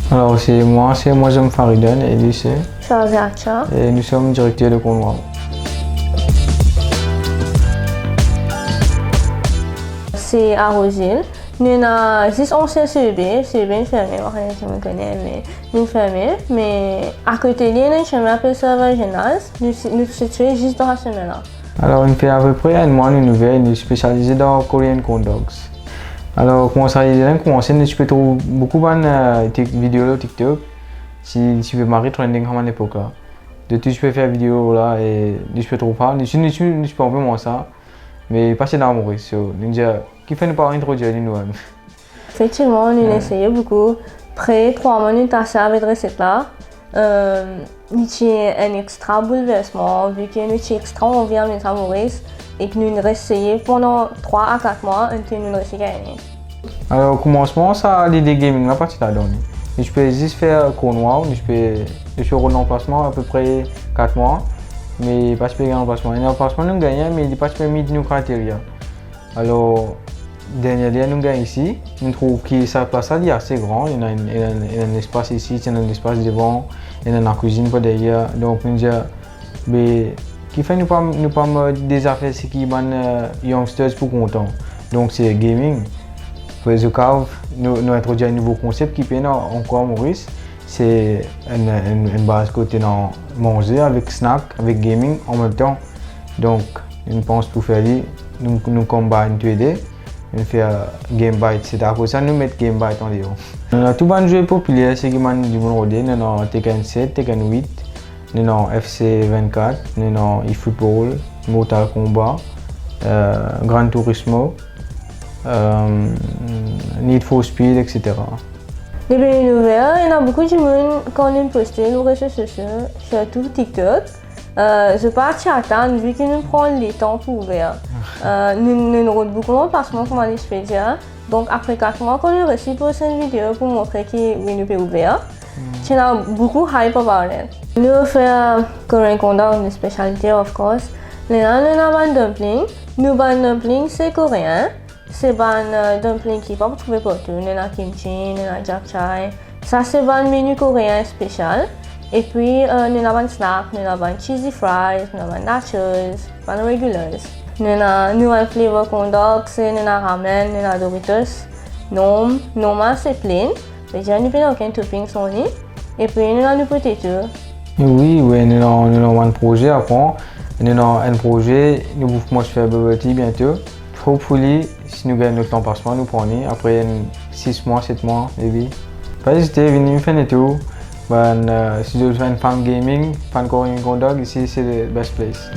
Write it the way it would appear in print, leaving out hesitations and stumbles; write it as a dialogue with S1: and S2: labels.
S1: Alors c'est moi j'aime Faridun et lui c'est
S2: Shahzacha.
S1: et nous sommes directeurs de Cornwall.
S2: C'est à Rosine. Nous avons juste ancien CB fermé, je me connais, mais une fermé. Mais à côté de nous, chemin appelle Serveur Gymnase. Nous situons juste dans la semaine.
S1: Alors on fait à peu près un mois une nouvelle, nous spécialisés dans Korean corn dogs. Alors comment ça y est, tu peux trouver beaucoup de vidéos sur TikTok. Si tu veux marquer trending à l'époque là. De tout tu peux faire vidéo là et tu peux trouver pas. Tu peux envoyer moi ça. Mais pas chez Maurice. Nous disons qui fait nous pas introduire nous-mêmes.
S2: Effectivement, on a essayé beaucoup. Après 3 minutes à ça avec cette recette là. Il y a un extra bouleversement vu que nous avons extra envie à mettre à Maurice et que nous avons essayé pendant 3 à 4 mois et nous avons essayé gagner.
S1: Alors au commencement, ça l'idée gaming là partie là donné. Je peux juste faire Cornwall, je peux rôle d'emplacement à peu près 4 mois. Mais pas de remplacement. Un remplacement nous gagnons, mais il n'y a pas de nos criteria. Alors, dernièrement, nous gagnons ici. Nous trouvons que sa place est assez grande. Il y a un espace ici, il y a un espace devant, il y a une cuisine par derrière. Donc, nous disons, mais qui fait nous pas des affaires qui sont youngsters pour content. Donc, c'est gaming. Pour ce cas, nous introduisons un nouveau concept qui peut encore Maurice. C'est une base côté dans manger avec snack, avec gaming en même temps. Donc, une pense pour faire nous combine tous les deux. On fait Game Byte, c'est à cause ça nous mettons Game Byte en déo. On a tout bon jeu populaire, c'est qui m'a du bon rodé. Nous avons Tekken 7, Tekken 8, nous avons FC 24, nous avons eFootball, Mortal Kombat, Gran Turismo, Need for Speed, etc.
S2: Depuis les nouvelles, il y a beaucoup de monde quand on poste nos réseaux sociaux, surtout TikTok. Je parle attendre vu que nous prenons le temps pour ouvrir. Nous avons beaucoup d'emplacements comme je peux dire. Donc après 4 mois, quand on a reçu pour cette vidéo pour montrer que nous pouvons ouvrir, il y a beaucoup de hype about it. Nous faisons Korean corn dog, une spécialité of course. Nous avons un dumpling. Nous avons un dumpling, c'est coréen. C'est un dumpling qui peut trouver partout. Nous avons kimchi, nous avons japchae. Ça c'est un menu coréen spécial. Et puis nous avons un snack, nous avons cheesy fries, nous avons nachos, pas regulars. Nous avons un flavor corn dog, nous avons ramen, nous avons Doritos. Normal c'est plain. Déjà nous avons aucun topping sur lui. Et puis nous avons potato.
S1: Oui, nous avons un projet à prendre. Nous avons un projet, nous voulons faire bubble tea bientôt. Hopefully, si nous gagnons notre emplacement, nous prenons après 6 mois, 7 mois, maybe. Pas hésiter, venez faire tout. Si vous êtes un fan gaming, fan Korean corn dog, ici c'est le best place.